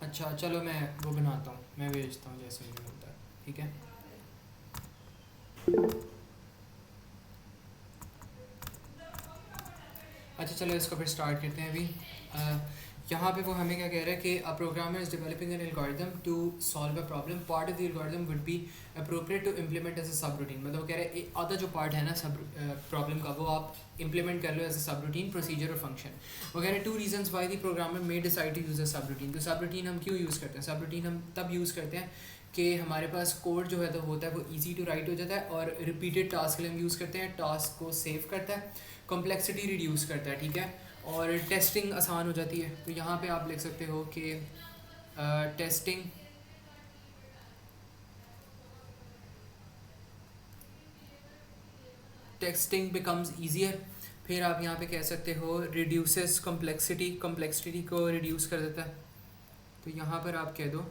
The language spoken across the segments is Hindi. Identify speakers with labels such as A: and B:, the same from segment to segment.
A: अच्छा चलो मैं वो बनाता हूँ, मैं भेजता हूँ जैसे मुझे मिलता है, ठीक है। अच्छा चलो इसको फिर स्टार्ट करते हैं अभी। यहाँ पे वो हमें क्या कह रहा है कि a programmer is developing an algorithm to solve a problem, part of the algorithm would be appropriate to implement as a subroutine. मतलब वो कह रहा है आधा जो पार्ट है ना सब प्रॉब्लम का, वो आप इम्प्लीमेंट कर लो एज अ सब रूटीन, प्रोसीजर और फंक्शन। वो कह रहे हैं two reasons why the programmer may decide to use a subroutine. तो सब रूटीन हम क्यों यूज़ करते हैं? सब रूटीन हम तब यूज़ करते हैं कि हमारे पास कोड जो है तो होता है वो ईजी टू राइट हो जाता है, और रिपीटेड टास्क के लिए हम यूज़ करते हैं, टास्क को सेव करता है, कॉम्प्लेक्सिटी रिड्यूस करता है, ठीक है, और टेस्टिंग आसान हो जाती है। तो यहाँ पे आप लिख सकते हो कि टेस्टिंग टेस्टिंग बिकम्स ईजियर। फिर आप यहाँ पे कह सकते हो रिड्यूसेस कॉम्प्लेक्सिटी, कॉम्प्लेक्सिटी को रिड्यूस कर देता है। तो यहाँ पर आप कह दो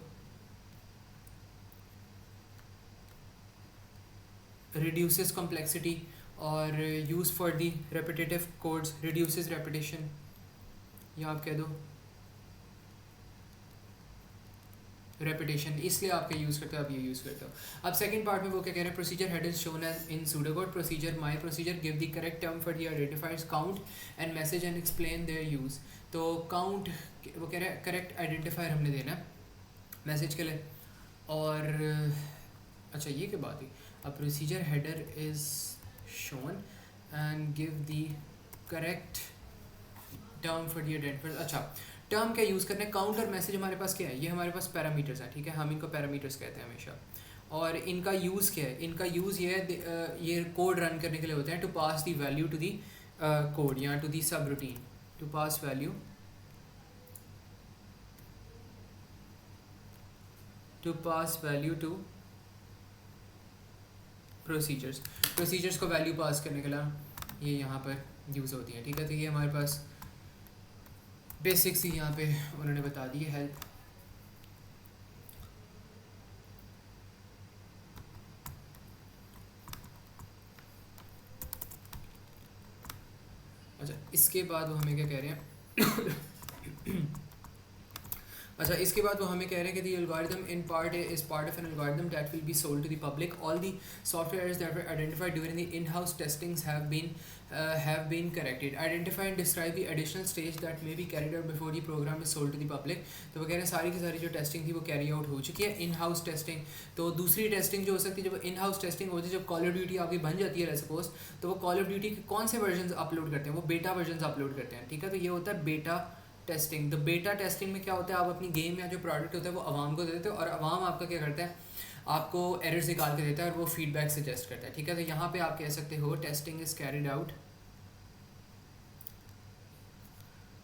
A: रिड्यूसेस कॉम्प्लेक्सिटी, और use for the repetitive codes reduces repetition, या आप कह दो रेपिटेशन, इसलिए आपका यूज़ करते हो, आप ये यूज़ करते हो। अब सेकंड पार्ट में वो क्या कह रहे हैं, procedure head is shown as in pseudocode procedure my procedure give the correct term for the identifies count and message and explain their use. तो काउंट वो कह रहे हैं करेक्ट आइडेंटिफायर हमने देना है मैसेज के लिए, और अच्छा ये क्या बात है, a procedure header is shown and give the correct term for the identifier. अच्छा टर्म क्या यूज़ करना है, काउंट और मैसेज हमारे पास क्या है, ये हमारे पास पैरामीटर्स है, ठीक है, हम इनको पैरामीटर्स कहते हैं हमेशा। और इनका यूज़ क्या है, इनका यूज़ ये है ये कोड रन करने के लिए होते हैं, to pass the value to the code या to the subroutine, to pass value to procedures. Procedures को वैल्यू पास करने के लिए ये यहाँ पर यूज़ होती है, ठीक है। तो ये हमारे पास बेसिक्स ही यहाँ पे उन्होंने बता दी है, हेल्प। अच्छा इसके बाद वो हमें क्या कह रहे हैं अच्छा इसके बाद वो हमें कह रहे हैं कि the algorithm in part is part of an algorithm that will be sold to the public, all the softwares that were identified during the in house testings have been corrected, identify and describe the additional stage that may be carried out before the program is sold to the public। तो वो कह रहे हैं सारी की सारी जो टेस्टिंग थी वो कैरी आउट हो चुकी है। इन हाउस टेस्टिंग, तो दूसरी टेस्टिंग जो हो सकती है जब इन हाउस टेस्टिंग होती है, जब कॉल ऑफ ड्यूटी आपकी बन जाती है सपोज, तो वो कॉल ऑफ ड्यूटी के कौन से वर्जन अपलोड करते हैं, वो बेटा वर्जन अपलोड करते हैं, ठीक है। तो ये होता है बेटा टेस्टिंग। तो बेटा टेस्टिंग में क्या होता है, आप अपनी गेम या जो प्रोडक्ट होता है वो आवाम को दे देते हो, और आवाम आपका क्या करता है, आपको एरर्स निकाल के देता है और वो फीडबैक सजेस्ट करता है, ठीक है। तो यहाँ पे आप कह सकते हो testing is carried out,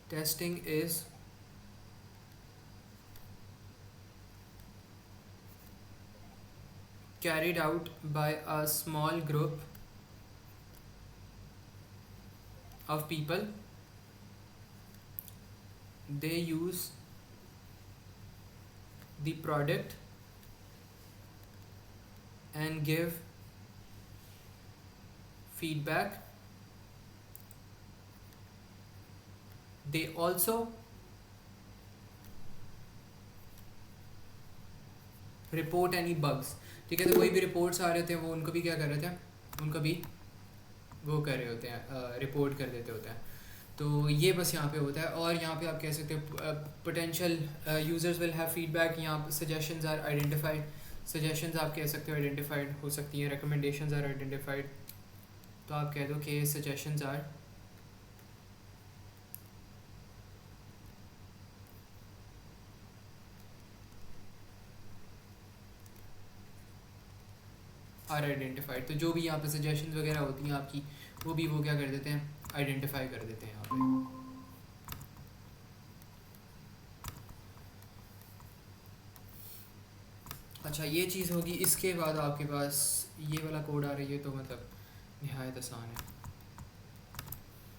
A: testing is carried out by a small group of people, they use the product and give feedback, they also report any bugs, ठीक है। तो कोई भी रिपोर्ट्स आ रहे थे वो उनको भी क्या कर रहे थे, उनको भी वो कर रहे होते हैं, रिपोर्ट कर देते होते हैं। तो ये बस यहाँ पे होता है। और यहाँ पे आप कह सकते हो potential users will have feedback, यहाँ सजेशंस आर आइडेंटिफाइड, सजेशंस आप कह सकते हो आइडेंटिफाइड हो सकती हैं, रिकमेंडेशंस आर आइडेंटिफाइड। तो आप कह दो कि सजेशंस आर आइडेंटिफाइड। तो जो भी यहाँ पे सजेशंस वगैरह होती हैं आपकी, वो भी वो क्या कर देते हैं, आइडेंटिफाई कर देते हैं यहाँ पे। अच्छा ये चीज़ होगी। इसके बाद आपके पास ये वाला कोड आ रही है, तो मतलब नहायत आसान है।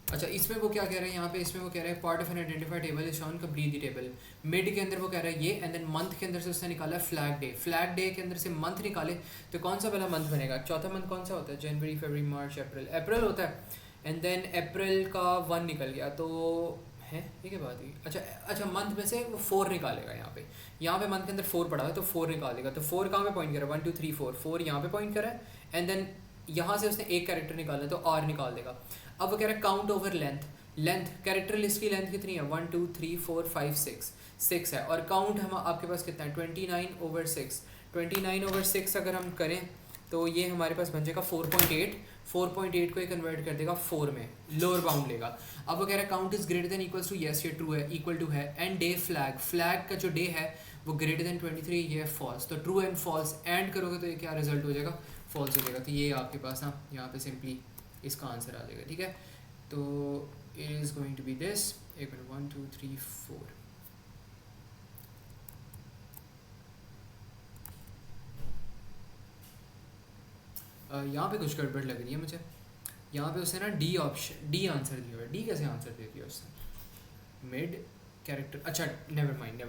A: अच्छा इसमें वो क्या कह रहे हैं यहाँ पे, इसमें वो कह रहे हैं part of an identified table is shown complete the table. Mid के अंदर वो कह रहा है ये, एंड देन मंथ के अंदर से उसने निकाला फ्लैग डे, फ्लैग डे के अंदर से मंथ निकाले। तो कौन सा पहला मंथ बनेगा, चौथा मंथ कौन सा होता है, जनवरी फरवरी मार्च अप्रैल, अप्रैल होता है। एंड देन अप्रैल का 1 निकल गया, तो है ये क्या बात हुई? अच्छा अच्छा, मंथ में से वो 4 निकालेगा यहाँ पे मंथ के अंदर 4 पड़ा है तो 4 निकालेगा। तो 4 कहाँ पे पॉइंट करा है? 1 2 3 4, 4 यहाँ पे पॉइंट करा है। एंड देन यहाँ से उसने एक कैरेक्टर निकाला है तो आर निकाल देगा। अब वो कह रहा है count over length. Length character list की लेंथ कितनी है? 1 2 3 4 5 6, 6 है। और काउंट हम आपके पास कितना है? 29/6। 29/6 अगर हम करें तो ये हमारे पास बन जाएगा 4.8। 4.8 को ये कन्वर्ट कर देगा 4 में, लोअर बाउंड लेगा। अब वो कह रहा है count is greater than equals to, yes ये ट्रू है, इक्वल टू है। एंड डे फ्लैग, फ्लैग का जो डे है वो ग्रेटर देन 23, ये फॉल्स। तो ट्रू एंड फॉल्स एंड करोगे तो ये क्या रिजल्ट हो जाएगा? फॉल्स हो जाएगा। तो ये आपके पास ना यहाँ पे सिंपली इसका आंसर आ जाएगा। ठीक है, तो it is going to be this. एक मिनट, 1 2 3 4। यहाँ पे कुछ गड़बड़ लग रही है मुझे। यहाँ पे उसने ना डी ऑप्शन, डी आंसर दिया हुआ है। डी कैसे आंसर दे दिया उसने? मिड कैरेक्टर, अच्छा नेवर माइंड।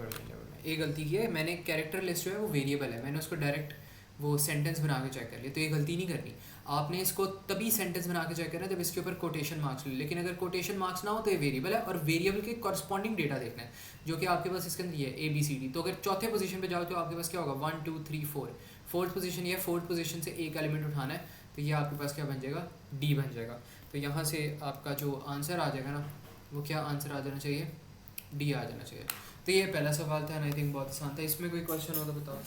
A: ये गलती की है मैंने। कैरेक्टर लिस्ट जो है वो वेरिएबल है, मैंने उसको डायरेक्ट वो सेंटेंस बना के चेक कर लिया। तो ये गलती नहीं करनी, आपने इसको तभी सेंटेंस बना के चेक करना जब इसके ऊपर कोटेशन मार्क्स ले। लेकिन अगर कोटेशन मार्क्स ना हो तो ये वेरिएबल है, और वेरिएबल के कॉरस्पॉन्डिंग डेटा देखना है जो कि आपके पास इसके अंदर ये है ABCD। तो अगर चौथे पोजीशन पे जाओ तो आपके पास क्या होगा? 1 2 3 4, फोर्थ पोजीशन ये है। फोर्थ पोजीशन से एक एलिमेंट उठाना है तो ये आपके पास क्या बन जाएगा? डी बन जाएगा। तो यहाँ से आपका जो आंसर आ जाएगा ना, वो क्या आंसर आ जाना चाहिए? डी आ जाना चाहिए। तो ये पहला सवाल था, आई थिंक बहुत आसान था। इसमें कोई क्वेश्चन हो तो बताओ।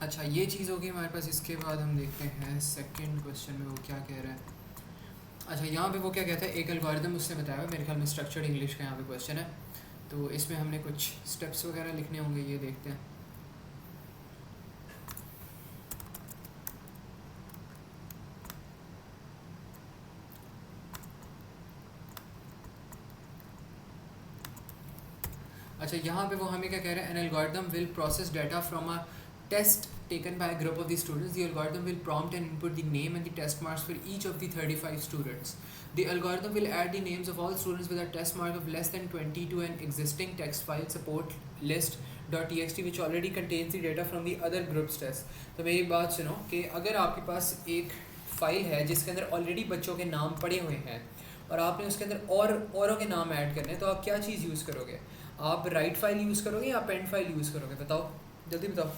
A: अच्छा ये चीज़ होगी हमारे पास। इसके बाद हम देखते हैं सेकंड क्वेश्चन में वो क्या कह रहा है। अच्छा यहाँ पे वो क्या कहता है, एक एल्गोरिदम उसने बताया हुआ, मेरे ख्याल में स्ट्रक्चर्ड इंग्लिश का यहाँ पे क्वेश्चन है। तो इसमें हमने कुछ स्टेप्स वगैरह लिखने होंगे, ये देखते हैं। अच्छा यहाँ पे वो हमें क्या कह रहे हैं, an algorithm will process data from a test taken by a group of the students. The algorithm will prompt and input the name and the test marks for each of the 35 students. The algorithm will add the names of all students with a test mark of less than 20 to an existing text file support list.txt which already contains the data from the other group's test. तो मेरी बात सुनो कि अगर आपके पास एक फाइल है जिसके अंदर ऑलरेडी बच्चों के नाम पड़े हुए हैं और आपने उसके अंदर औरों के नाम ऐड करने हैं, तो आप क्या चीज़ यूज़ करोगे? आप राइट फाइल यूज़ करोगे या पेंट फाइल यूज़ करोगे? बताओ जल्दी बताओ।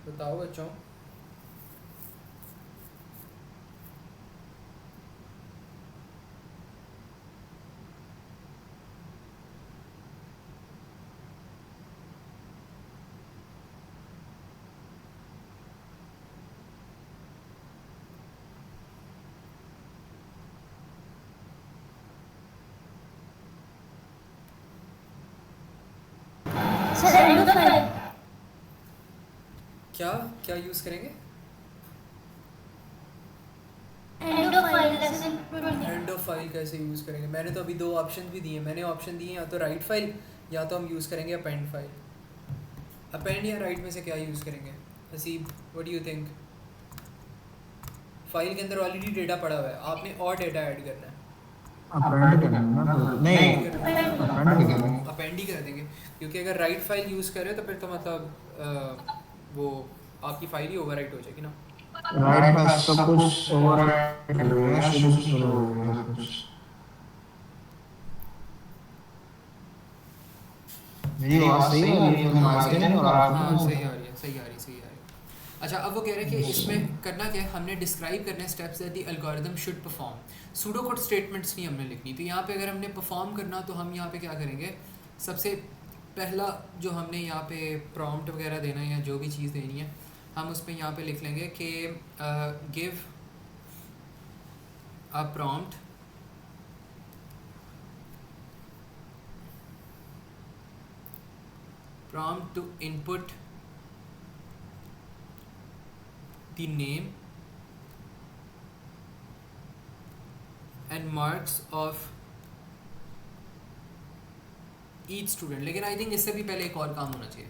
A: बताओ बच्चों।
B: Sir end of file.
A: क्या क्या यूज़ करेंगे?
B: एंड ऑफ फाइल जैसे
A: एंड ऑफ फाइल कैसे यूज़ करेंगे? मैंने तो अभी दो ऑप्शन भी दिए, मैंने ऑप्शन दिए या तो राइट फाइल या तो हम यूज़ करेंगे अपेंड फाइल। अपेंड या राइट में से क्या यूज़ करेंगे? Haseeb, what do you think? File के अंदर ऑलरेडी डेटा पड़ा हुआ है, आपने और डेटा ऐड करना है।
C: अपेंड करना है ना तो नहीं,
A: अपेंड करना
C: अपेंड ही करेंगे।
A: है, अपेंड ही कर देंगे, क्योंकि अगर राइट फाइल यूज़ करें तो फिर तो मतलब वो आपकी फाइल ही ओवरराइट हो जाएगी ना।
C: राइट में सब कुछ ओवरराइट कर रहे हैं, शुरू से शुरू हो गया सब कुछ। मेरी आवाज सही आ रही है? मैं
A: हाँ
C: माइक
A: सही,
C: से नहीं, और आपको
A: हाँ
C: तो
A: सही आ रही है, सही आ रही है, सही आ रही है। अच्छा, अब वो कह रहे हैं कि इसमें करना क्या है, हमने डिस्क्राइब करने steps that the algorithm should perform. Pseudo code statements नहीं हमने लिखनी, तो यहाँ पे अगर हमने परफॉर्म करना तो हम यहाँ पे क्या करेंगे, सबसे पहला जो हमने यहाँ पे प्रॉम्प्ट वगैरह देना है या जो भी चीज़ देनी है, हम उसमें यहाँ पे लिख लेंगे कि give a prompt to input the name and marks of each student। लेकिन आई थिंक इससे भी पहले एक और काम होना चाहिए।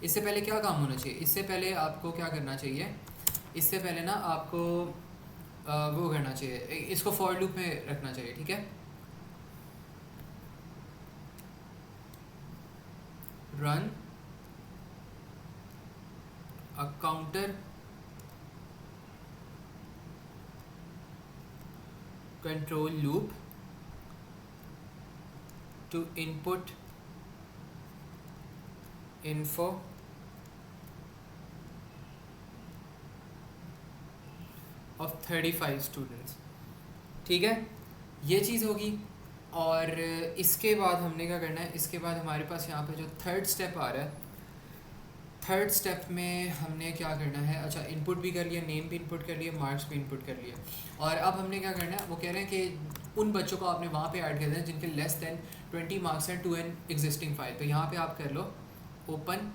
A: इससे पहले क्या काम होना चाहिए? इससे पहले आपको क्या करना चाहिए, इससे पहले ना आपको वो करना चाहिए, इसको फॉर लूप में रखना चाहिए, ठीक है। Run a counter control loop to input info of 35 students, ठीक है, ये चीज़ होगी। और इसके बाद हमने क्या करना है, इसके बाद हमारे पास यहाँ पे जो थर्ड स्टेप आ रहा है, थर्ड स्टेप में हमने क्या करना है, अच्छा इनपुट भी कर लिया, नेम भी इनपुट कर लिया, मार्क्स भी इनपुट कर लिया, और अब हमने क्या करना है, वो कह रहे हैं कि उन बच्चों को आपने वहाँ पे ऐड कर देना जिनके लेस देन 20 मार्क्स हैं टू एन एग्जिस्टिंग फाइल। तो यहाँ पे आप कर लो ओपन,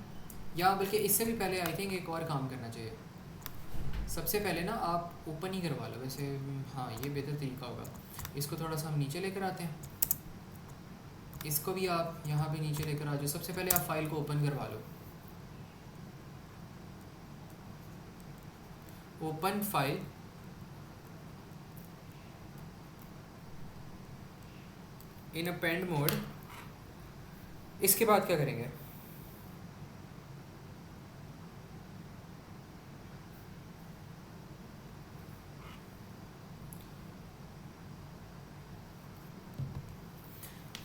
A: या बल्कि इससे भी पहले आई थिंक एक और काम करना चाहिए, सबसे पहले ना आप ओपन ही करवा लो वैसे, हाँ ये बेहतर तरीका होगा। इसको थोड़ा सा हम नीचे लेकर आते हैं, इसको भी आप यहाँ पे नीचे लेकर आ जाओ। सबसे पहले आप फाइल को ओपन करवा लो, open file, in append mode. इसके बाद क्या करेंगे,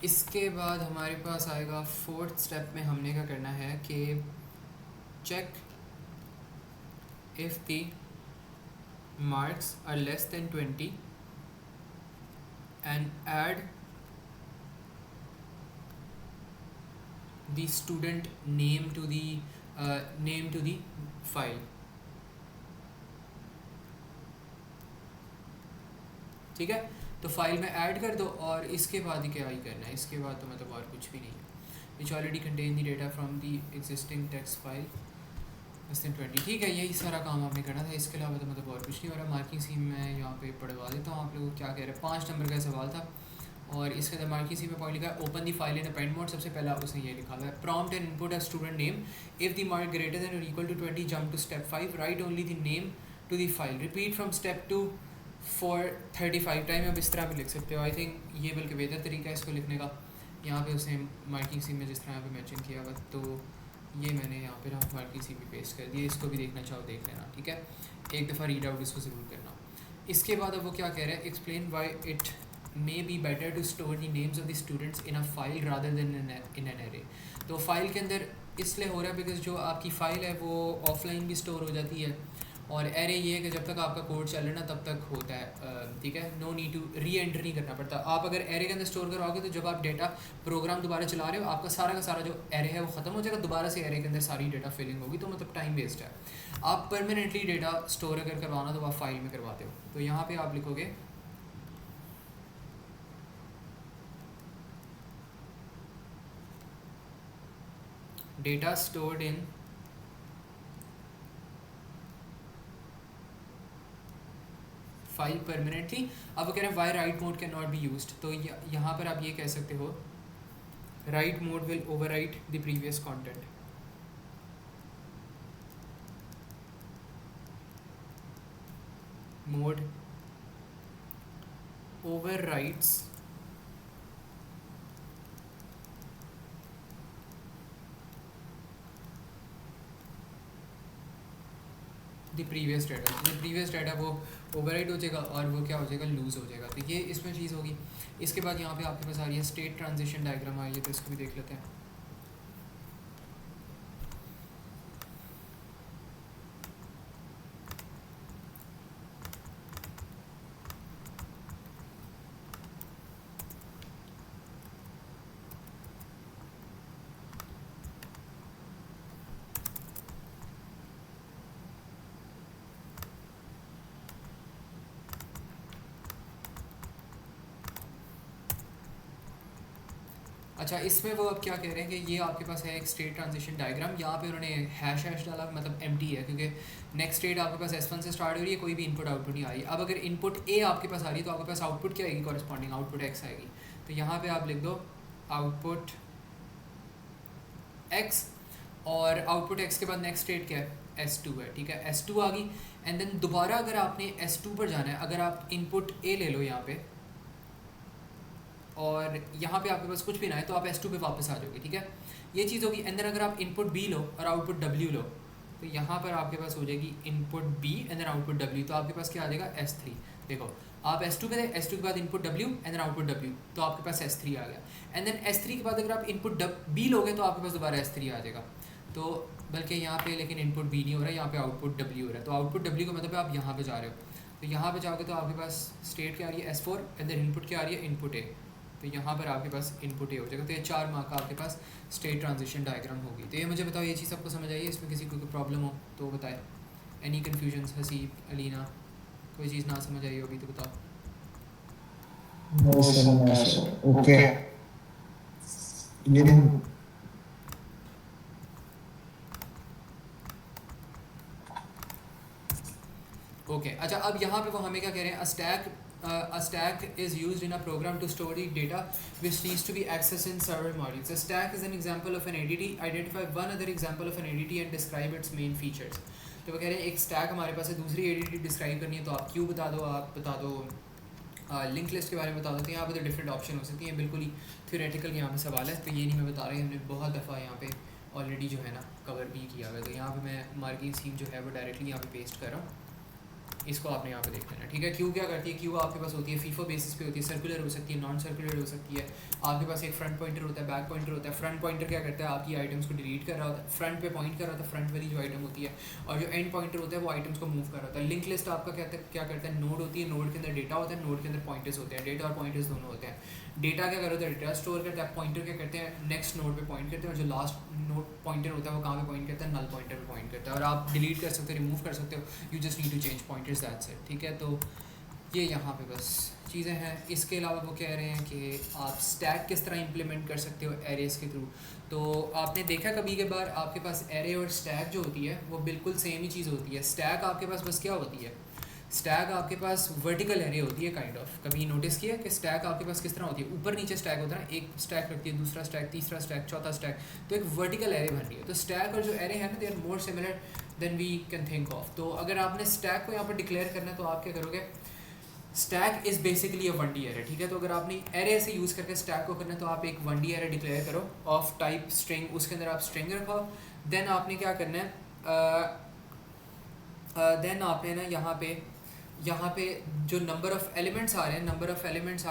A: इसके बाद हमारे पास आएगा फोर्थ स्टेप में हमने क्या करना है कि check if the marks are less than 20 and add the student name to the file, ठीक है। तो फाइल में ऐड कर दो, और इसके बाद ही क्या ही करना है, इसके बाद तो मतलब और कुछ भी नहीं है। विच already contain the data from the existing text file less than 20, ठीक है, यही सारा काम आपने करना था। इसके अलावा तो मतलब और कुछ नहीं हो रहा। मार्किंग स्कीम में यहाँ पे पढ़वा देता हूँ आप लोगों को क्या कह रहे हैं। 5 नंबर का सवाल था, और इसके अंदर मार्किंग स्कीम में पॉइंट लिखा है open the file in append mode. सबसे पहला उसने ये लिखा हुआ है prompt and input a student name, if the mark greater than और equal to 20 jump to step 5, write only the name to the file, repeat from step 2 for 35 time. अब इस तरह भी लिख सकते हो, आई थिंक ये बल्कि बेहतर तरीका है इसको लिखने का। यहाँ पे उसने मार्किंग सी में जिस तरह यहाँ पे मेंशन किया हुआ, तो ये मैंने यहाँ पे मार्किंग सी में पेस्ट कर दिया। इसको भी देखना चाहो देख लेना, ठीक है, एक दफ़ा रीड आउट इसको ज़रूर करना। इसके बाद अब वो क्या कह रहे हैं, explain why it may be better to store the names of the students in a file rather than in an array. तो फाइल के अंदर इसलिए हो रहा है बिकॉज जो आपकी फ़ाइल है वो ऑफलाइन भी स्टोर हो जाती है, और एरे ये है कि जब तक आपका कोड चल रहा है ना तब तक होता है, ठीक है, no need to re enter नहीं करना पड़ता। आप अगर एरे के अंदर स्टोर कराओगे तो जब आप डेटा प्रोग्राम दोबारा चला रहे हो, आपका सारा का सारा जो एरे है वो ख़त्म हो जाएगा, दोबारा से एरे के अंदर सारी डेटा फिलिंग होगी, तो मतलब टाइम वेस्ट है। आप परमानेंटली डेटा स्टोर अगर करवाना तो आप फाइल में करवाते हो। तो यहाँ पर आप लिखोगे data stored in file permanently. अब वो कह रहे हैं why write mode can not be used, तो यहाँ पर आप ये कह सकते हो write mode will overwrite the previous content. Mode overrides the previous data, जो प्रीवियस डाटा वो ओवरराइड हो जाएगा और वो क्या हो जाएगा, लूज़ हो जाएगा। तो ये इसमें चीज़ होगी। इसके बाद यहाँ पे आपके पास आ रही है स्टेट ट्रांजिशन डायग्राम आ रही है, तो इसको भी देख लेते हैं। अच्छा, इसमें वो अब क्या कह रहे हैं कि ये आपके पास है एक स्टेट ट्रांजिशन डायग्राम। यहाँ पे उन्होंने हैश हैश डाला, मतलब एम्प्टी है, क्योंकि नेक्स्ट स्टेट आपके पास S1 से स्टार्ट हो रही है, कोई भी इनपुट आउटपुट नहीं आ रही। अब अगर इनपुट A आपके पास आ रही है तो आपके पास आउटपुट क्या आएगी, कॉरस्पॉन्डिंग आउटपुट X आएगी। तो यहाँ पे आप लिख दो आउटपुट X, और आउटपुट X के बाद नेक्स्ट स्टेट क्या है, S2 है, ठीक है, S2 आ गई। एंड देन दोबारा अगर आपने S2 पर जाना है, अगर आप इनपुट A ले लो यहाँ पे और यहाँ पे आपके पास कुछ भी ना है, तो आप S2 पे वापस आ जाओगे, ठीक है, ये चीज़ होगी। एंड देन अगर आप इनपुट B लो और आउटपुट W लो, तो यहाँ पर आपके पास हो जाएगी input B and then output W, तो आपके पास क्या आ जाएगा, S3। देखो आप S2 पे थे, S2 के बाद input W and then output W, तो आपके पास S3 आ गया। एंड देन S3 के बाद अगर आप इनपुट B लोगे तो आपके पास दोबारा S3 आ जाएगा। तो बल्कि यहाँ पे लेकिन इनपुट B नहीं हो रहा है, यहाँ पे आउटपुट W हो रहा है। तो आउटपुट W का मतलब है आप यहाँ पे जा रहे हो, तो यहाँ पे जाओगे तो आपके पास स्टेट क्या आ रही है, S4, एंड देन इनपुट क्या आ रही है, इनपुट A। तो यहाँ पर आपके पास इनपुट ए हो जाएगा। तो ये 4 मार्क का आपके पास स्टेट ट्रांजिशन डायग्राम होगी। तो ये मुझे बताओ, ये चीज़ आपको समझ आई है? इसमें किसी को कोई प्रॉब्लम हो तो बताए। Any confusion? हसीब, अलीना, कोई चीज़ ना समझ आई होगी तो बताओ।
C: ओके,
A: ओके अच्छा, अब यहाँ पे वो हमें क्या कह रहे हैं, a stack is used in a program to store the data which needs to be accessed in several modules. A stack is an example of an entity. Identify one other example of an entity and describe its main features. तो वो कह रहे हैं एक स्टैक हमारे पास है, दूसरी एंटिटी डिस्क्राइब करनी है, तो आप क्यों बता दो, आप बता दो लिंक लिस्ट के बारे में बता दो। तो यहाँ पे तो डिफरेंट ऑप्शन हो सकती हैं, बिल्कुल ही थ्योरेटिकल यहाँ पे सवाल है, तो ये नहीं मैं बता रही, हमने बहुत दफ़ा यहाँ पे ऑलरेडी जो है ना कवर भी किया हुआ है। तो यहाँ पे मैं मार्किंग स्कीम जो है वो डायरेक्टली यहाँ पे पेस्ट कर रहा हूँ, इसको आपने यहाँ पे देख लेना, ठीक है। क्यू क्या करती है, क्यू आपके पास होती है फीफो बेसिस पे होती है, सर्कुलर हो सकती है, नॉन सर्कुलर हो सकती है। आपके पास एक फ्रंट पॉइंटर होता है, बैक पॉइंटर होता है। फ्रंट पॉइंटर क्या करता है, आपकी आइटम्स को डिलीट कर रहा होता है, फ्रंट पे पॉइंट कर रहा होता है, फ्रंट वाली जो आइटम होती है। और जो एंड पॉइंटर होता है वो आइटम्स को मूव कर रहा होता है। लिंक लिस्ट आपका क्या करता है, नोड होती है, नोड के अंदर डेटा होता है, नोड के अंदर पॉइंटर्स होते हैं। डेटा और पॉइंटर्स दोनों होते हैं। डेटा क्या कर होता है, डेटा स्टोर करता है, पॉइंटर क्या करते हैं, नेक्स्ट नोड पे पॉइंट करते हैं, और जो लास्ट नोड पॉइंटर होता है वो कहाँ पे पॉइंट करता है, नल पॉइंटर पे पॉइंट करता है। और आप डिलीट कर सकते हो, रिमूव कर सकते हो, you just need to change pointers, that's it, ठीक है। तो ये यहाँ पे बस चीज़ें हैं। इसके अलावा वो कह रहे हैं कि आप स्टैक किस तरह इंप्लीमेंट कर सकते हो एरेस के थ्रू। तो आपने देखा कभी के बार आपके पास एरे और स्टैक जो होती है वो बिल्कुल सेम ही चीज़ होती है। स्टैक आपके पास बस क्या होती है, स्टैक आपके पास वर्टिकल एरे होती है काइंड ऑफ। कभी नोटिस किया कि स्टैक आपके पास किस तरह होती है, ऊपर नीचे स्टैक होता है ना, एक स्टैक रखती है, दूसरा स्टैक, तीसरा स्टैक, चौथा स्टैक, तो एक वर्टिकल एरे बन रही है। तो स्टैक और जो एरे है ना, they are more similar than we can think of. तो अगर आपने स्टैक को यहाँ पर डिक्लेयर करना है तो आप क्या करोगे, stack is basically a 1D array, ठीक है। तो अगर आपने एरे से यूज़ करके स्टैक को करना है तो आप एक 1D एरे डिक्लेयर करो ऑफ टाइप स्ट्रिंग, उसके अंदर आप स्ट्रिंग रखो। देन आपने क्या करना है, देन आपने ना यहाँ पे जो नंबर ऑफ़ एलिमेंट्स आ रहे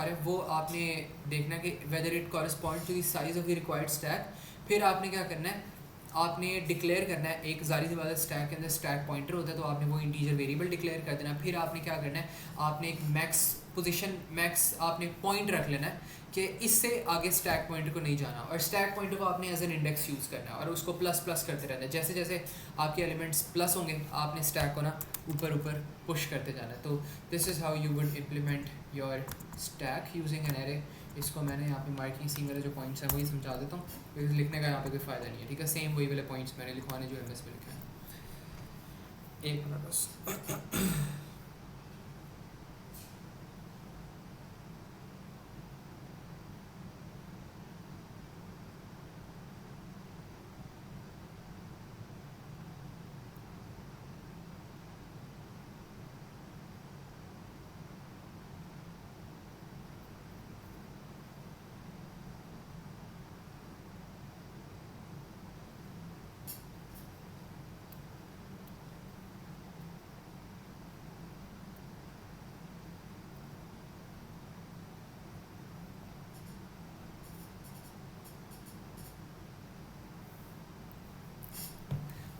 A: हैं, वो आपने देखना कि whether it correspond to the size of the required stack. फिर आपने क्या करना है, आपने डिक्लेयर करना है एक ज़ाहिर सी बात है, स्टैक के अंदर स्टैक पॉइंटर होता है, तो आपने वो इंटीजर वेरिएबल डिक्लेयर कर देना। फिर आपने क्या करना है, आपने एक मैक्स आपने पॉइंट रख लेना है कि इससे आगे स्टैक पॉइंटर को नहीं जाना, और स्टैक पॉइंटर को आपने एज एन इंडेक्स यूज़ करना है और उसको प्लस प्लस करते रहना है। जैसे जैसे आपके एलिमेंट्स प्लस होंगे आपने स्टैक को ना ऊपर ऊपर पुश करते जाना है। तो this is how you would implement your stack using an array. इसको मैंने यहाँ पे मार्किंग सीम वाले जो पॉइंट्स हैं वही समझा देता हूँ, क्योंकि लिखने का यहाँ पे कोई फ़ायदा नहीं है, ठीक है। सेम वही वाले पॉइंट्स मैंने लिखवाने जो MS में लिखे हैं। एक मिनट बस।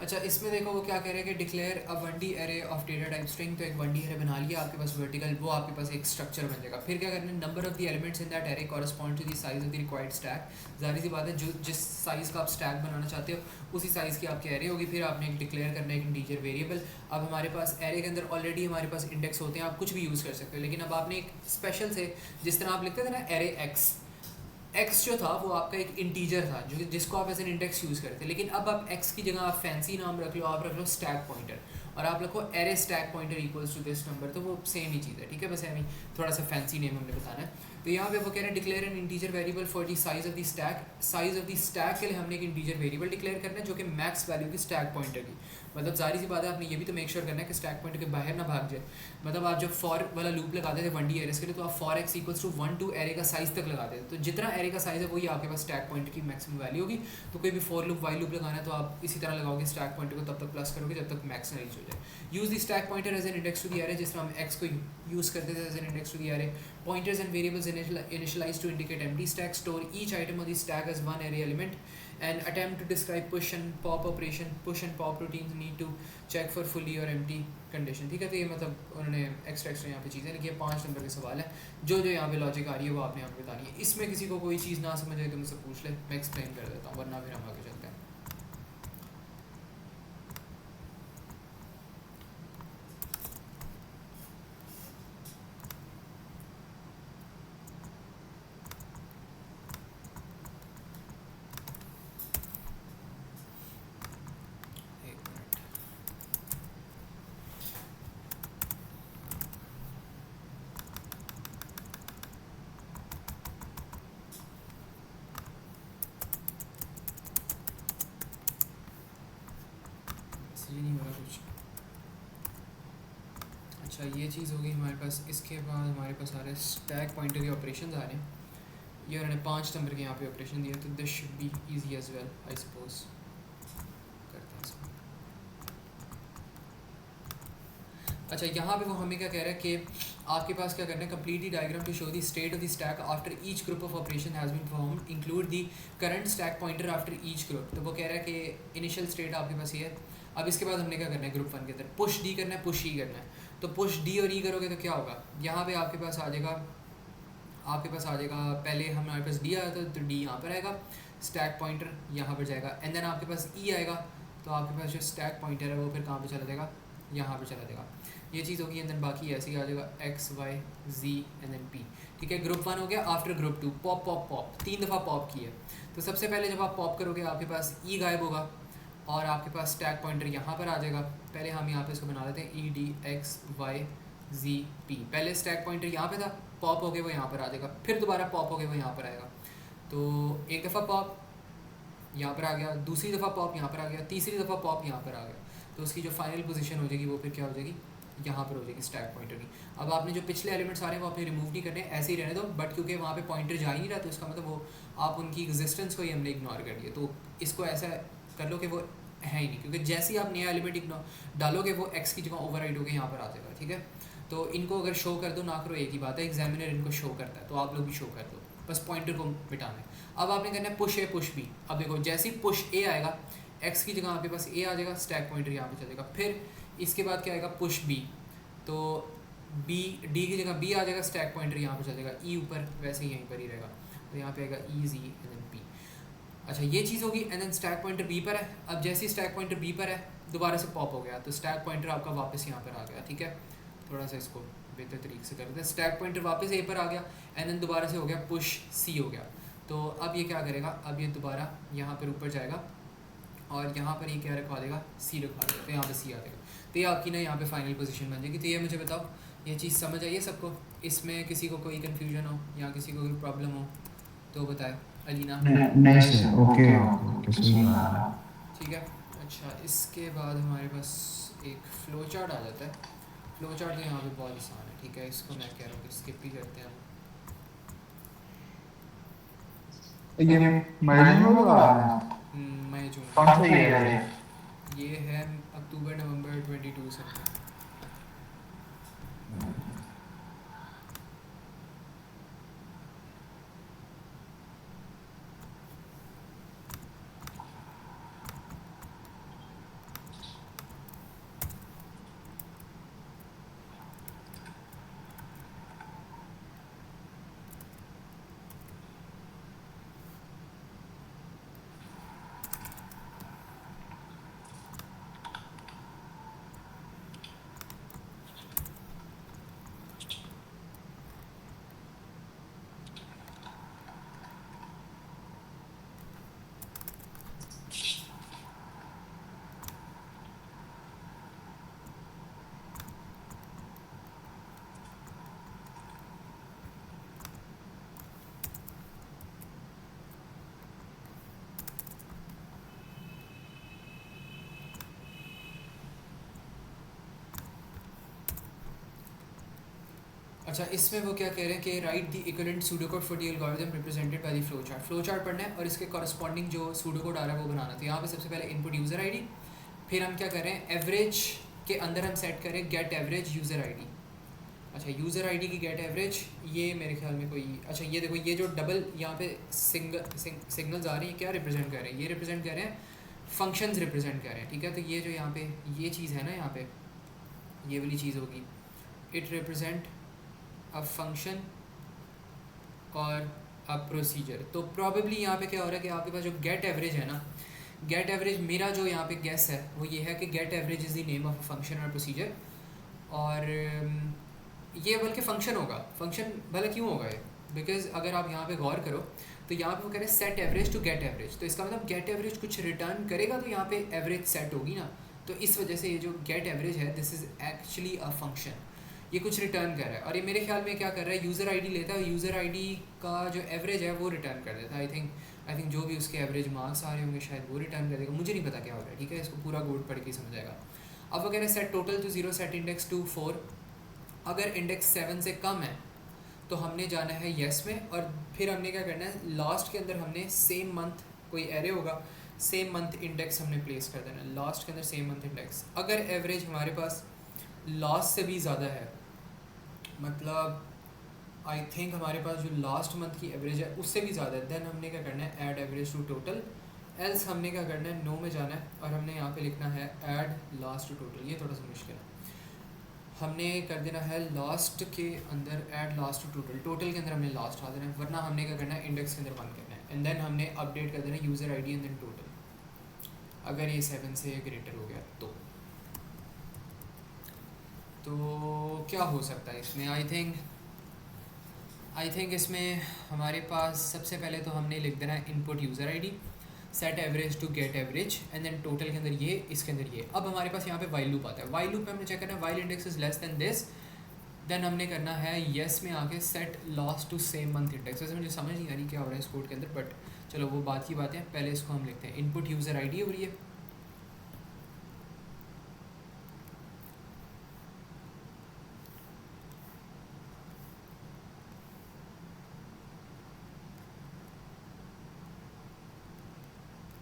A: अच्छा, इसमें देखो वो क्या कह रहे हैं कि declare a 1D array of data type string. तो एक 1D एरे बना लिया आपके पास वर्टिकल, वो आपके पास एक स्ट्रक्चर बन जाएगा। फिर क्या करना है, number of the elements in that array correspond to the size of the required stack. जाहिर सी बात है, जो जिस साइज़ का आप स्टैक बनाना चाहते हो उसी साइज़ की आपकी एरे होगी। फिर आपने एक डिक्लेयर करना है एक इंटीजर वेरिएबल। अब हमारे पास एरे के अंदर ऑलरेडी हमारे पास इंडेक्स होते हैं, आप कुछ भी यूज़ कर सकते हो, लेकिन अब आपने एक स्पेशल से, जिस तरह आप लिखते थे ना एरे एक्स जो था वो आपका एक इंटीजर था जो जिसको आप एज एन इंडेक्स यूज़ करते, लेकिन अब आप एक्स की जगह आप फैंसी नाम रख लो, आप रख लो स्टैक पॉइंटर, और आप लिखो array stack pointer equals to this number. तो वो सेम ही चीज़ है, ठीक है, बस हमें थोड़ा सा फैंसी नेम हमने बताना है। तो यहाँ पे वो कह रहे हैं declare N integer variable for the size of the stack. Size of the stack के लिए हमने एक इंटीजर वेरिएबल डिक्लेयर करना है जो कि मैक्स वैल्यू की स्टैक पॉइंटर की। मतलब जाहिर सी बात है, आपने ये भी तो मेक श्योर करना है कि स्टैक पॉइंटर के बाहर ना भाग जाए। मतलब आप जब फॉर वाला लूप लगाते थे 1D एरेस के लिए, तो आप for x equals to 1 to array का साइज़ तक लगाते थे। तो जितना एरे का साइज़ है वही आपके पास स्टैक पॉइंटर की मैक्सिमम वैल्यू होगी। तो कोई भी फॉर लूप वाइल लूप लगाना है तो आप इसी तरह लगाओगे स्टैक पॉइंटर को, तब तक प्लस करोगे जब तक मैक्स ना रीच हो जाए। Use the stack pointer as an index to the array, जिस तरह हम एक्स को यूज़ करते थे as an index to the array. Pointers and variables initialized to indicate empty stack. Store each item on the stack as one array element and attempt to describe push and pop operation. Push and pop routines need to check for fully or empty condition, ठीक है। तो ये मतलब उन्होंने एक्स्ट्रा यहाँ पे चीज़ें लिखी है। 5 नंबर के सवाल है, जो यहाँ पे लॉजिक आ रही है वो आपने यहाँ पे बतानी है। इसमें किसी को कोई चीज़ ना समझ आए तो मुझसे पूछ ले, मैं एक्सप्लेन कर देता हूँ, वरना फिर हम आगे चलते हैं। ये नहीं हो रहा कुछ। अच्छा, ये चीज़ होगी हमारे पास। इसके बाद हमारे पास आ रहे हैं स्टैक पॉइंटर के ऑपरेशन आ रहे हैं। ये उन्होंने 5 नंबर के यहाँ पे ऑपरेशन दिया, तो this should be easy as well I suppose. करते हैं इसको। अच्छा, यहाँ पे वो हमें क्या कह रहा है कि आपके पास क्या करना है, completely diagram to show the state of the stack after each group of operation has been performed, include the current stack pointer after each group. तो वो कह रहा है कि इनिशियल स्टेट आपके पास ये है। अब इसके बाद हमने क्या करना है, ग्रुप 1 के अंदर पुश डी करना है, पुश ई करना है। तो पुश डी और ई करोगे तो क्या होगा, यहाँ पे आपके पास आ जाएगा पहले हमारे पास डी आया था तो डी यहाँ पर आएगा, स्टैक पॉइंटर यहाँ पर जाएगा, एंड देन आपके पास ई आएगा तो आपके पास जो स्टैक पॉइंटर है वो फिर कहाँ पे चला जाएगा, यहाँ पर चला जाएगा। ये चीज़ होगी, एंड देन बाकी ऐसे ही आ जाएगा X Y Z and then P, ठीक है। ग्रुप 1 हो गया। After group 2 pop pop pop 3 दफ़ा पॉप की है। तो सबसे पहले जब आप पॉप करोगे आपके पास ई गायब होगा और आपके पास स्टैक पॉइंटर यहाँ पर आ जाएगा। पहले हम यहाँ पे इसको बना लेते हैं E D X Y Z P. पहले स्टैक पॉइंटर यहाँ पे था, पॉप हो गए वो यहाँ पर आ जाएगा, फिर दोबारा पॉप हो गए वो यहाँ पर आएगा। तो एक दफ़ा पॉप यहाँ पर आ गया, दूसरी दफ़ा पॉप यहाँ पर आ गया, तीसरी दफ़ा पॉप यहाँ पर आ गया। तो उसकी जो फाइनल पोजीशन हो जाएगी वो फिर क्या हो जाएगी, यहाँ पर हो जाएगी स्टैक पॉइंटर की। अब आपने जो पिछले एलिमेंट्स आ रहे हैं वो आपने रिमूव नहीं करने, ऐसे ही रहने दो, बट क्योंकि वहाँ पे पॉइंटर जा ही नहीं रहा तो इसका मतलब वो आप उनकी एग्जिस्टेंस को ही हमने इग्नोर कर दिया। तो इसको ऐसा कर लो कि वो है ही नहीं, क्योंकि जैसे ही आप नया एलिमेंट इग्नोर डालोगे वो एक्स की जगह ओवरराइड होकर यहाँ पर आ जाएगा, ठीक है। तो इनको अगर शो कर दो ना करो एक ही बात है, एग्जामिनर इनको शो करता है तो आप लोग भी शो कर दो, बस पॉइंटर को मिटाना है। अब आपने करना है पुश ए पुश बी। अब देखो जैसे ही पुश ए आएगा एक्स की जगह आपके पास ए आ जाएगा, स्टैक पॉइंटर यहाँ पे चलेगा। फिर इसके बाद क्या आएगा, पुश बी, तो बी डी की जगह बी आ जाएगा, स्टैक पॉइंटर यहाँ पे चलेगा, ई ऊपर वैसे ही यहीं पर ही रहेगा, तो यहाँ पे आएगा E G and then P. अच्छा, ये चीज़ होगी, and then stack pointer B पर है। अब जैसे ही स्टैक पॉइंटर बी पर है दोबारा से पॉप हो गया तो स्टैक पॉइंटर आपका वापस यहाँ पर आ गया, ठीक है। थोड़ा सा इसको बेहतर तरीके से कर देते हैं। स्टैक पॉइंटर वापस ए पर आ गया एंड देन दोबारा से हो गया पुश सी हो गया। तो अब ये क्या करेगा, अब ये दोबारा यहाँ पर ऊपर जाएगा और यहाँ पर ये क्या रखवा देगा, सी रखवा देगा, तो यहाँ पे सी आ जाएगा। तो ये आपकी ना यहाँ पे फाइनल पोजीशन बन जाएगी। तो ये मुझे बताओ, ये चीज़ समझ आई है सबको? इसमें किसी को कोई कन्फ्यूजन हो या किसी को कोई प्रॉब्लम हो तो बताए। अलीना?
C: नहीं सर, ओके ओके, सही बात है।
A: ठीक है। अच्छा, इसके बाद हमारे पास एक फ़्लो चार्ट आ जाता है। फ़्लो चार्ट तो यहाँ पे बहुत आसान है, ठीक है, इसको मैं कह रहा हूँ कि स्किप ही करते हैं हम।
C: ये मई में होगा,
A: मई जून
C: कौन सा ईयर है?
A: ये है अक्टूबर नवंबर 22 से। अच्छा, इसमें वो क्या कह रहे हैं कि write the equivalent pseudocode for the algorithm represented by the flow chart. Flow chart पढ़ना है और इसके कॉरस्पॉन्डिंग जो सूडोकोड आ रहा है वो बनाना। तो यहाँ पे सबसे पहले इनपुट यूज़र आईडी, फिर हम क्या कर रहे हैं, एवरेज के अंदर हम सेट करें गेट एवरेज यूज़र आईडी। अच्छा, यूज़र आईडी की गेट एवरेज, ये मेरे ख्याल में कोई, अच्छा ये देखो, ये जो डबल यहाँ पे सिग्नल्स आ रही हैं क्या रिप्रेजेंट कर रहे हैं, ये रिप्रेजेंट कर रहे हैं फंक्शंस रिप्रेजेंट कर रहे हैं, ठीक है। तो ये जो यहाँ पे ये चीज़ है ना, यहाँ पे ये वाली चीज़ होगी, इट रिप्रेजेंट अ फंक्शन और अ प्रोसीजर। तो प्रॉबेबली यहाँ पे क्या हो रहा है कि आपके पास जो गेट एवरेज है ना, गेट एवरेज, मेरा जो यहाँ पे गेस है वो ये है कि get average is the name of a function और प्रोसीजर। और ये बल्कि फ़ंक्शन होगा। फ़ंक्शन भला क्यों होगा ये, बिकॉज अगर आप यहाँ पे गौर करो तो यहाँ पे वो कह रहे हैं set average to get average. तो इसका मतलब गेट एवरेज कुछ रिटर्न करेगा तो यहाँ पे एवरेज सेट होगी ना। तो इस वजह से ये जो गेट एवरेज है this is actually a function, ये कुछ रिटर्न कर रहा है। और ये मेरे ख्याल में क्या कर रहा है, यूज़र आईडी लेता है, यूज़र आईडी का जो एवरेज है वो रिटर्न कर देता है। आई थिंक जो भी उसके एवरेज मार्क्स आ रहे होंगे शायद वो रिटर्न कर देगा, मुझे नहीं पता क्या हो रहा है, ठीक है, इसको पूरा कोड पढ़ के ही समझ आएगा। अब वगैरह set total to 0, set index to 4। अगर इंडेक्स 7 से कम है तो हमने जाना है येस में, और फिर हमने क्या करना है, लास्ट के अंदर हमने सेम मंथ, कोई एरे होगा, सेम मंथ इंडेक्स हमने प्लेस कर देना है लास्ट के अंदर, सेम मंथ इंडेक्स। अगर एवरेज हमारे पास लास्ट से भी ज़्यादा है, मतलब आई थिंक हमारे पास जो लास्ट मंथ की एवरेज है उससे भी ज़्यादा है, देन हमने क्या करना है, add average to total. Else हमने क्या करना है, नो में जाना है और हमने यहाँ पे लिखना है ऐड लास्ट टू टोटल। ये थोड़ा सा मुश्किल है, हमने कर देना है लास्ट के अंदर add last to total, total के अंदर हमने लास्ट डाल देना है, वरना हमने क्या करना है, इंडेक्स के अंदर 1 करना है एंड देन हमने अपडेट कर देना user ID and then total, अगर ये 7 से ग्रेटर हो गया तो क्या हो सकता है इसमें। आई थिंक इसमें हमारे पास सबसे पहले तो हमने लिख देना है input user ID, set average to get average and then total के अंदर ये, इसके अंदर ये। अब हमारे पास यहाँ पे वाइल लूप आता है, वाइल लूप में हमने चेक करना है while index is less than this, then हमने करना है येस में आके set last to same month index. वैसे मुझे समझ नहीं आ रही क्या हो रहा है इस कोड के अंदर, बट चलो वो बात की बात है, पहले इसको हम लिखते हैं इनपुट यूज़र आईडी और ये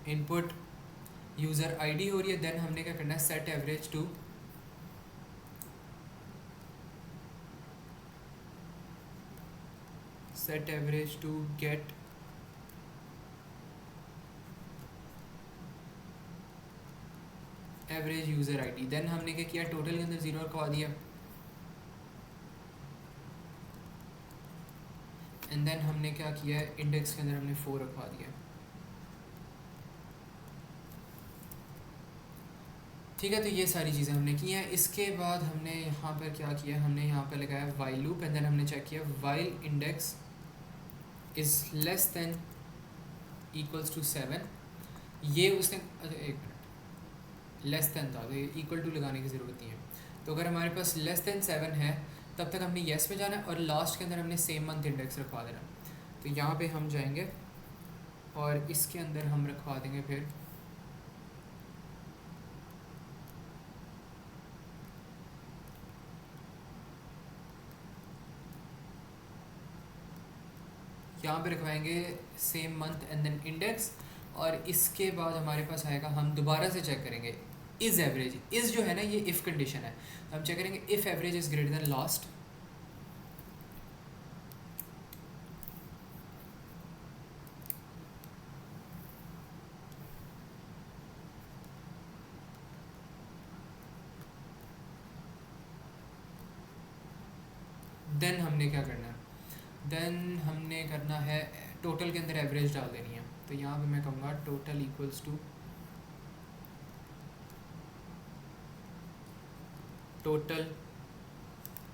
A: इनपुट यूज़र आईडी हो रही है, देन हमने क्या करना है, set average to get average user ID. Then हमने क्या किया, टोटल के अंदर 0 रखवा दिया एंड देन हमने क्या किया, इंडेक्स के अंदर हमने 4 रखवा दिया। ठीक है, तो ये सारी चीज़ें हमने की हैं। इसके बाद हमने यहाँ पर क्या किया, हमने यहाँ पर लगाया वाइल लूप एंड देन हमने चेक किया while index is less than equals to 7। ये उसने, अच्छा एक मिनट, लेस देन था तो ये इक्वल टू लगाने की ज़रूरत नहीं है। तो अगर हमारे पास लेस देन 7 है तब तक हमने येस में जाना है और लास्ट के अंदर हमने सेम मंथ इंडेक्स रखवा देना। तो यहाँ पे हम जाएंगे और इसके अंदर हम रखवा देंगे फिर यहाँ पे रखवाएंगे same month and then index. और इसके बाद हमारे पास आएगा, हम दोबारा से चेक करेंगे इज़ एवरेज। इज़ जो है ना ये इफ़ कंडीशन है, तो हम चेक करेंगे if average is greater than last. Then हमने क्या करना है, देन हमने करना है टोटल के अंदर एवरेज डाल देनी है। तो यहाँ पे मैं कहूँगा total equals to total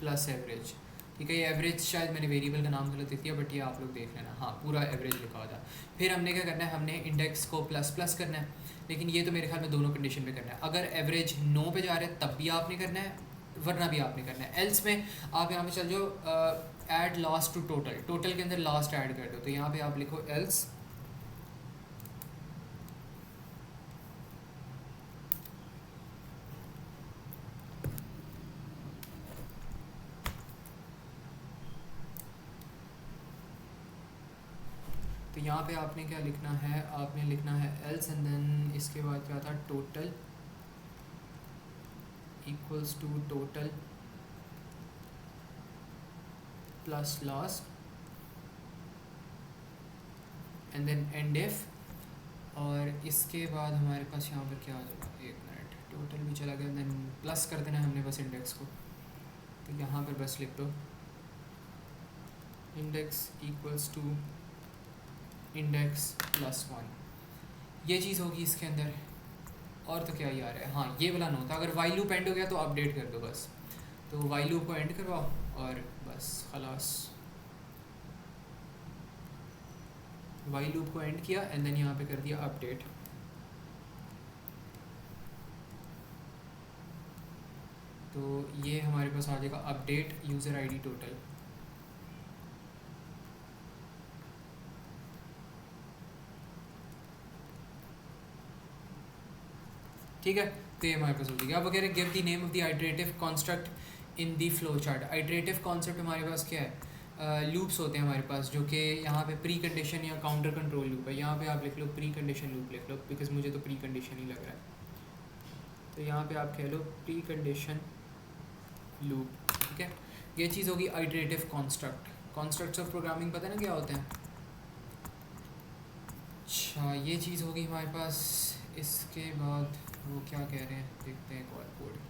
A: plus average. ठीक है, ये एवरेज शायद मैंने वेरिएबल का नाम गलत लिख दिया, बट ये आप लोग देख लेना, हाँ पूरा एवरेज लिखा हुआ था। फिर हमने क्या करना है, हमने इंडेक्स को प्लस प्लस करना है, लेकिन ये तो मेरे ख्याल में दोनों कंडीशन में करना है। अगर एवरेज 9 पे जा रहा है तब भी आपने करना है, वरना भी आपने करना है। एल्स में आप यहाँ पे चल जाओ add last to total, total के अंदर लास्ट ऐड कर दो। तो यहाँ पे आप लिखो एल्स तो यहाँ पे आपने क्या लिखना है, आपने लिखना है एल्स एंड देन इसके बाद क्या था, total equals to total plus last and then end if. और इसके बाद हमारे पास यहाँ पर क्या आ जाएगा, एक मिनट, टोटल भी चला गया, देन प्लस कर देना है हमने बस इंडेक्स को। तो यहाँ पर बस लिख दो index equals to index plus 1। ये चीज़ होगी इसके अंदर। और तो क्या यार है, हाँ ये वाला नोट था, अगर वाइल लूप एंड हो गया तो अपडेट कर दो बस। तो वाइल लूप को एंड करवाओ और बस खलास, वाइल लूप को एंड किया एंड देन यहाँ पे कर दिया अपडेट। तो ये हमारे पास आ जाएगा अपडेट यूज़र आईडी टोटल। ठीक है, तो ये हमारे पास हो जाएगा। अब वगैरह give the name of the iterative construct in the flow chart. Iterative concept हमारे पास क्या है, लूप्स होते हैं हमारे पास, जो कि यहाँ पे प्री कंडीशन या काउंटर कंट्रोल लूप है। यहाँ पे आप लिख लो प्री कंडीशन लूप लिख लो, बिकॉज मुझे तो प्री कंडीशन ही लग रहा है। तो यहाँ पे आप कह लो प्री कंडीशन लूप। ठीक है, ये चीज़ होगी iterative construct. Constructs of programming पता है ना क्या होते हैं। अच्छा, ये चीज़ होगी हमारे पास। इसके बाद वो क्या कह रहे हैं, देखते हैं एक और कोड।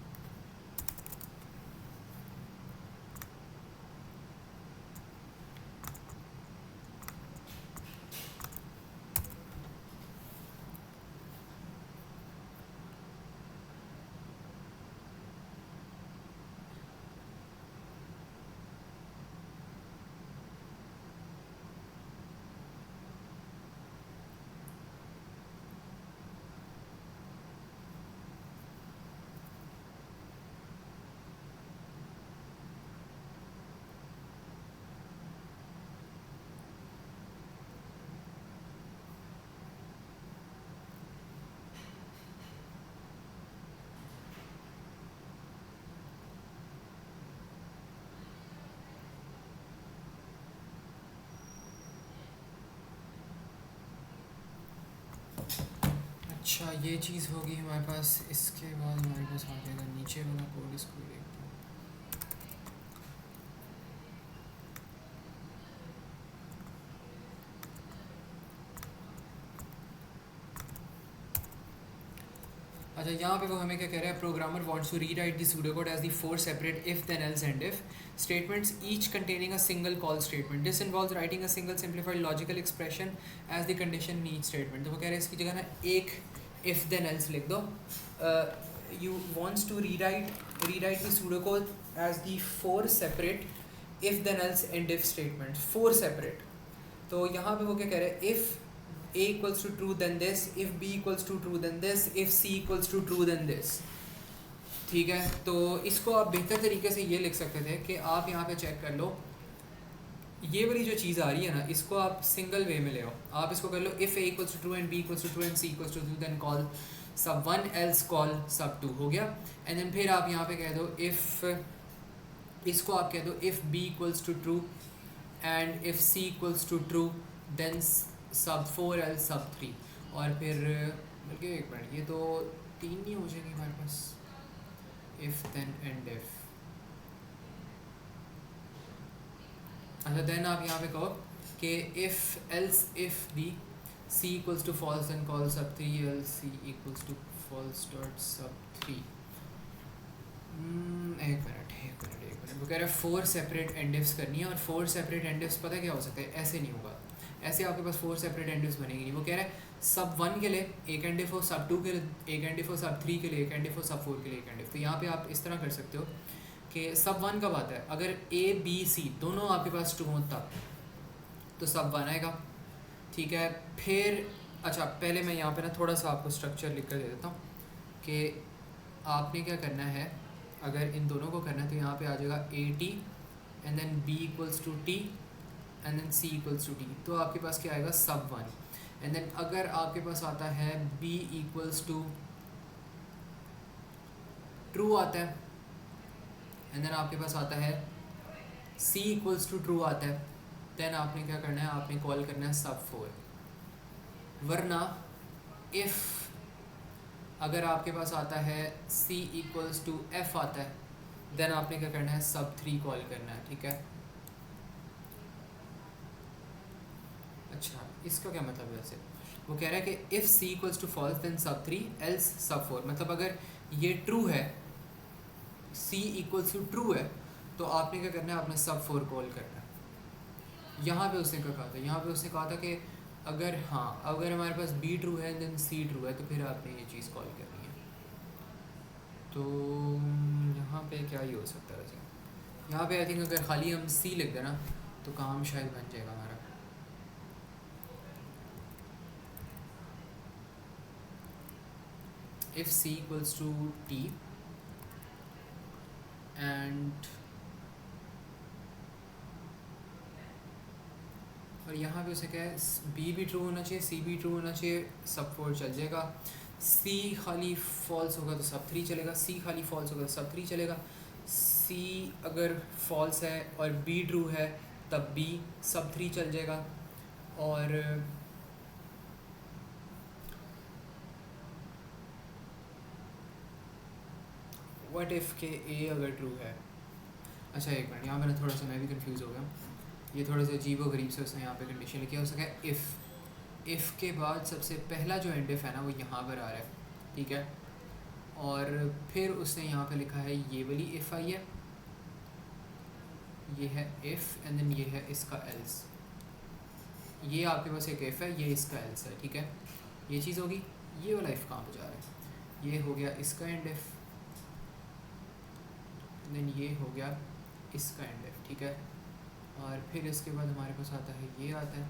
A: अच्छा, ये चीज़ होगी हमारे पास। इसके बाद हमारे पास आ जाएगा नीचे वाला कोड, इसको देखते हैं। अच्छा, यहाँ पे वो हमें क्या कह रहा है, programmer wants to rewrite the pseudocode as the 4 separate if then else and if statements each containing a single call statement. This involves writing a single simplified logical expression as the condition in each statement. तो वो कह रहे हैं इसकी जगह ना एक if then else लिख दो। you wants to rewrite the pseudocode as the 4 separate if then else and if statements, 4 separate. तो यहाँ पे वो क्या कह रहे हैं, if a equals to true then this, if b equals to true then this, if c equals to true then this. ठीक है, तो इसको आप बेहतर तरीके से ये लिख सकते थे कि आप यहाँ पे चेक कर लो, ये वाली जो चीज़ आ रही है ना, इसको आप सिंगल वे में ले आओ. आप इसको कर लो if a equals to true and b equals to true and c equals to true then call sub 1 else call sub 2 हो गया. एंड देन फिर आप यहाँ पे कह दो if, इसको आप कह दो if b equals to true and if c equals to true then sub 4 else sub 3. और फिर बल्कि एक मिनट, ये तो 3 नहीं हो जाएंगे हमारे पास, if then and if. अच्छा, देन आप यहाँ पे कहो कि if else if b c equals to false then call sub 3 else c equals to false dot sub 3. एक मिनट वो कह रहा है 4 सेपरेट एंड इफ्स करनी है, और 4 सेपरेट एंड इफ्स पता क्या हो सकता है, ऐसे नहीं होगा, ऐसे आपके पास 4 सेपरेट एंड इफ्स बनेगी नहीं. वो कह रहा है सब 1 के लिए एक एंड इफ हो, सब 2 के लिए एक एंड इफ हो, सब 3 के लिए एक एंड इफ हो, सब 4 के लिए एक एंड इफ. तो यहाँ पे आप इस तरह कर सकते हो कि सब 1 कब आता है, अगर a b c दोनों आपके पास ट्रू हो तब तो सब 1 आएगा. ठीक है, फिर अच्छा पहले मैं यहाँ पे ना थोड़ा सा आपको स्ट्रक्चर लिख कर दे देता हूँ कि आपने क्या करना है. अगर इन दोनों को करना है तो यहाँ पे आ जाएगा a t and then b equals to t and then c equals to t. तो आपके पास क्या आएगा सब 1. एंड देन अगर आपके पास आता है b इक्वल्स टू ट्रू आता है, एंड देन आपके पास आता है c इक्वल्स टू ट्रू आता है, देन आपने क्या करना है, आपने कॉल करना है सब 4. वरना इफ़ अगर आपके पास आता है c इक्वल्स टू f आता है, देन आपने क्या करना है सब 3 कॉल करना है. ठीक है, अच्छा इसका क्या मतलब है वैसे, वो कह रहा है कि if c equals to false then sub 3 else सब 4. मतलब अगर ये ट्रू है, c इक्वल्स टू ट्रू है, तो आपने क्या करना है, आपने सब 4 कॉल करना है. यहाँ पे उसने क्या कहा था, यहाँ पे उसने कहा था कि अगर हाँ अगर हमारे पास b ट्रू है देन c ट्रू है, तो फिर आपने ये चीज़ कॉल करनी है. तो यहाँ पे क्या ही हो सकता है वैसे, यहाँ पे आई थिंक अगर खाली हम c लिख देना तो काम शायद बन जाएगा हमारा. if c equals to t and और यहाँ पे उसे क्या है, b भी ट्रू होना चाहिए, c भी ट्रू होना चाहिए, सब 4 चल जाएगा. c खाली फॉल्स होगा तो सब 3 चलेगा, c खाली फॉल्स होगा तो सब 3 चलेगा. c अगर फॉल्स है और b ट्रू है तब b सब 3 चल जाएगा. और व्हाट इफ़ के a अगर ट्रू है. अच्छा एक मिनट, यहाँ मैंने थोड़ा सा मैं भी कंफ्यूज हो गया, ये थोड़ा सा अजीब व गरीब से उसने यहाँ पे कंडीशन लिखी है. उसने कहा इफ़ के बाद सबसे पहला जो एंड इफ है ना वो यहाँ पर आ रहा है. ठीक है, और फिर उसने यहाँ पे लिखा है ये वाली इफ़ आई है, ये है इफ़ एंड देन ये है इसका एल्स. ये आपके पास एक इफ़ है, ये इसका एल्स है. ठीक है, ये चीज़ होगी. ये वाला इफ़ कहाँ पर जा रहा है, ये हो गया इसका एंड इफ़, देन ये हो गया इसका एंड इफ. ठीक है, और फिर इसके बाद हमारे पास आता है ये आता है,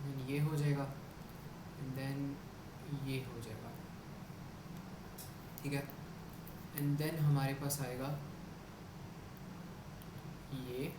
A: देन ये हो जाएगा, देन ये हो जाएगा. ठीक है, एंड देन हमारे पास आएगा ये.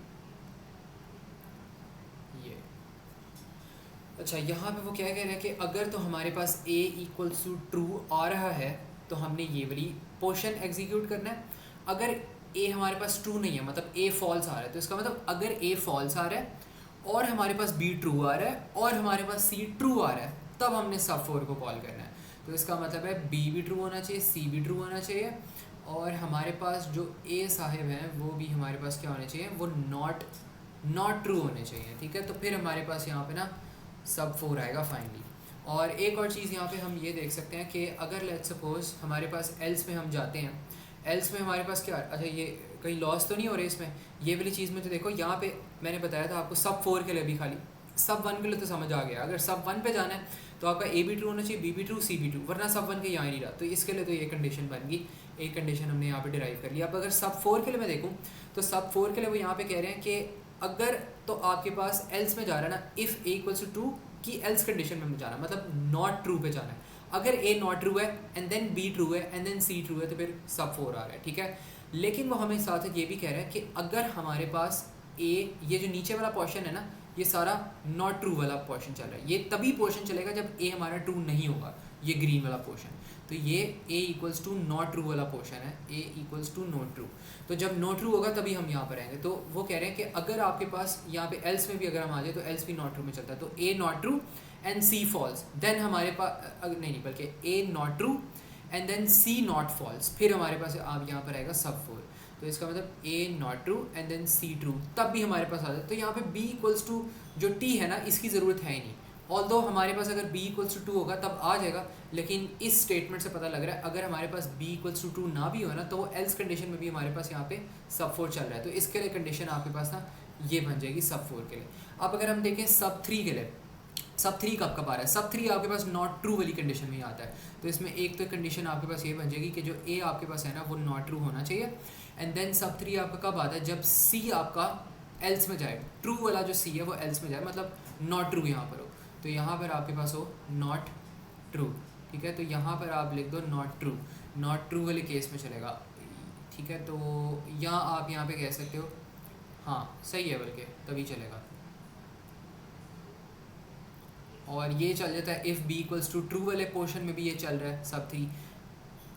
A: अच्छा यहाँ पे वो क्या कह रहा है कि अगर तो हमारे पास a इक्वल्स टू ट्रू आ रहा है तो हमने ये वाली पोर्शन एग्जीक्यूट करना है. अगर a हमारे पास ट्रू नहीं है, मतलब a फॉल्स आ रहा है, तो इसका मतलब अगर a फॉल्स आ रहा है और हमारे पास b ट्रू आ रहा है और हमारे पास c ट्रू आ रहा है, तब हमने सब 4 को कॉल करना है. तो इसका मतलब है b भी ट्रू होना चाहिए, c भी ट्रू होना चाहिए, और हमारे पास जो a साहिब हैं वो भी हमारे पास क्या होने चाहिए, वो नॉट ट्रू होने चाहिए. ठीक है, तो फिर हमारे पास यहाँ पे ना सब 4 आएगा फाइनली. और एक और चीज़ यहाँ पे हम ये देख सकते हैं कि अगर लेट्स सपोज हमारे पास एल्स में हम जाते हैं, एल्स में हमारे पास क्या, अच्छा ये कहीं लॉस तो नहीं हो रहा है इसमें, ये वाली चीज़ में तो देखो यहाँ पे मैंने बताया था आपको सब 4 के लिए भी खाली सब वन के लिए तो समझ आ गया, अगर सब वन पे जाना है तो आपका ए भी ट्रू होना चाहिए, बी भी ट्रू, सी भी ट्रू, वरना सब वन के यहाँ ही नहीं रहा। तो इसके लिए तो ये कंडीशन बन गई, एक कंडीशन हमने यहाँ पे डिराइव कर लिया। अब अगर सब 4 के लिए मैं देखूँ तो सब 4 के लिए वो यहाँ पे कह रहे हैं कि अगर तो आपके पास एल्स में जा रहा है ना, if A equals to true की एल्स कंडीशन में जाना है, मतलब नॉट ट्रू पे जाना है। अगर ए नॉट ट्रू है एंड देन बी ट्रू है एंड देन सी ट्रू है तो फिर सब 4 आ रहा है, ठीक है। लेकिन वो हमें साथ ये भी कह रहा है कि अगर हमारे पास ए, ये जो नीचे वाला पोर्शन है ना, ये सारा नॉट ट्रू वाला पोर्शन चल रहा है, ये तभी पोर्शन चलेगा जब ए हमारा ट्रू नहीं होगा, ये ग्रीन वाला पोर्शन। तो ये ए इक्वल्स टू नॉट ट्रू वाला पोर्शन है, ए इक्वल्स टू नॉट ट्रू। तो जब नॉट ट्रू होगा तभी हम यहाँ पर आएंगे। तो वो कह रहे हैं कि अगर आपके पास यहाँ पे एल्स में भी अगर हम आ जाए तो एल्स भी नॉट ट्रू में चलता है, तो A not true and C false, then हमारे पास नहीं बल्कि A not true and then C not false, फिर हमारे पास आप यहाँ पर आएगा सब 4। तो इसका मतलब A not true and then C true, तब भी हमारे पास आ जाए। तो यहाँ पे बी इक्वल्स टू जो टी है ना, इसकी ज़रूरत है ही नहीं, ऑल्दो हमारे पास अगर बी इक्वल्स टू 2 होगा तब आ जाएगा। लेकिन इस स्टेटमेंट से पता लग रहा है अगर हमारे पास बी इक्वल्स टू 2 ना भी हो ना, तो वो एल्स कंडीशन में भी हमारे पास यहाँ पे सब 4 चल रहा है। तो इसके लिए कंडीशन आपके पास ना ये बन जाएगी सब 4 के लिए। अब अगर हम देखें सब 3 के लिए, सब 3 कब कब आ रहा है, सब 3 आपके पास नॉट ट्रू वाली कंडीशन में ही आता है। तो इसमें एक तो कंडीशन आपके पास ये बन जाएगी कि जो ए आपके पास है ना वो नॉट ट्रू होना चाहिए, एंड देन सब 3 आपका कब आता है, जब सी आपका एल्स में जाए, ट्रू वाला जो सी है वो एल्स में जाए, मतलब नॉट ट्रू यहाँ पर हो। तो यहाँ पर आपके पास हो नॉट ट्रू, ठीक है। तो यहाँ पर आप लिख दो नॉट ट्रू, नॉट ट्रू वाले केस में चलेगा, ठीक है। तो यहाँ आप यहाँ पे कह सकते हो हाँ सही है, बल्कि तभी चलेगा। और ये चल जाता है if B equals to true वाले पोर्शन में भी ये चल रहा है sub 3,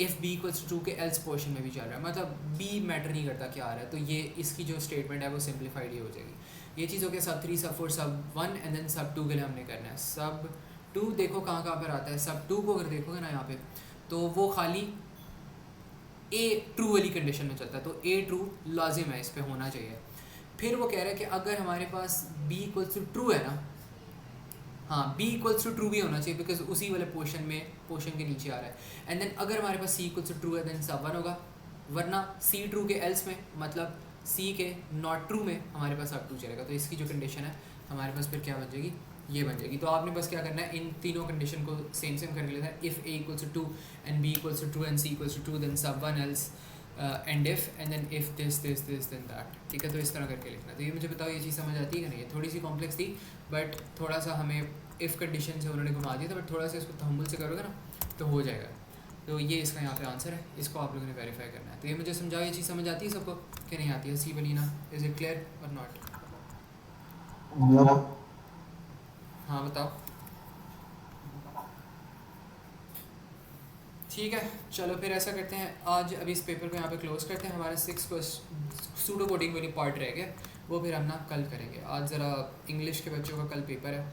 A: if B equals to true के एल्स पोर्शन में भी चल रहा है, मतलब बी मैटर नहीं करता क्या आ रहा है। तो ये इसकी जो स्टेटमेंट है वो सिंप्लीफाइड ही हो जाएगी। ये चीज़ हो गया सब 3, सब 4, सब 1 एंड देन सब 2 के लिए हमने करना है। सब 2 देखो कहाँ कहाँ पर आता है, सब 2 को अगर देखोगे ना यहाँ पे तो वो खाली ए ट्रू वाली कंडीशन में चलता है, तो ए ट्रू लाजिम है, इस पर होना चाहिए। फिर वो कह रहा है कि अगर हमारे पास बी इक्वल्स टू ट्रू है ना, हाँ बी इक्वल्स टू ट्रू भी होना चाहिए बिकॉज उसी वाले पोर्शन के नीचे आ रहा है। एंड देन अगर हमारे पास सी इक्वल्स टू ट्रू है देन सब 1 होगा, वरना सी ट्रू के एल्स में, मतलब सी के नॉट ट्रू में हमारे पास सब 2 चलेगा। तो इसकी जो कंडीशन है हमारे पास फिर क्या बन जाएगी, ये बन जाएगी। तो आपने बस क्या करना है, इन तीनों कंडीशन को सेम करके लेना है। If A equals to 2 and B equals to 2 and C equals to 2 then sub 1 else end if and then if this then that, ठीक है। तो इस तरह करके लिखना। तो ये मुझे बताओ ये चीज़ समझ आती है कि नहीं? ये थोड़ी सी कॉम्प्लेक्स थी बट थोड़ा सा हमें इफ़ कंडीशन से उन्होंने घुमा दिया था, बट थोड़ा सा इसको तहम्मुल से करोगे ना तो हो जाएगा। तो ये इसका यहाँ पे आंसर है, इसको आप लोगों ने वेरीफाई करना है। तो ये मुझे समझाओ ये चीज़ समझ आती है सबको कि नहीं आती है? सी बनीना इज़ इट क्लियर और नॉट? हाँ बताओ। ठीक है चलो फिर ऐसा करते हैं, आज अभी इस पेपर को यहाँ पे क्लोज करते हैं। हमारा 6 सूडो कोडिंग वाली पार्ट रह गया, वो फिर हम ना कल करेंगे। आज ज़रा इंग्लिश के बच्चों का कल पेपर है,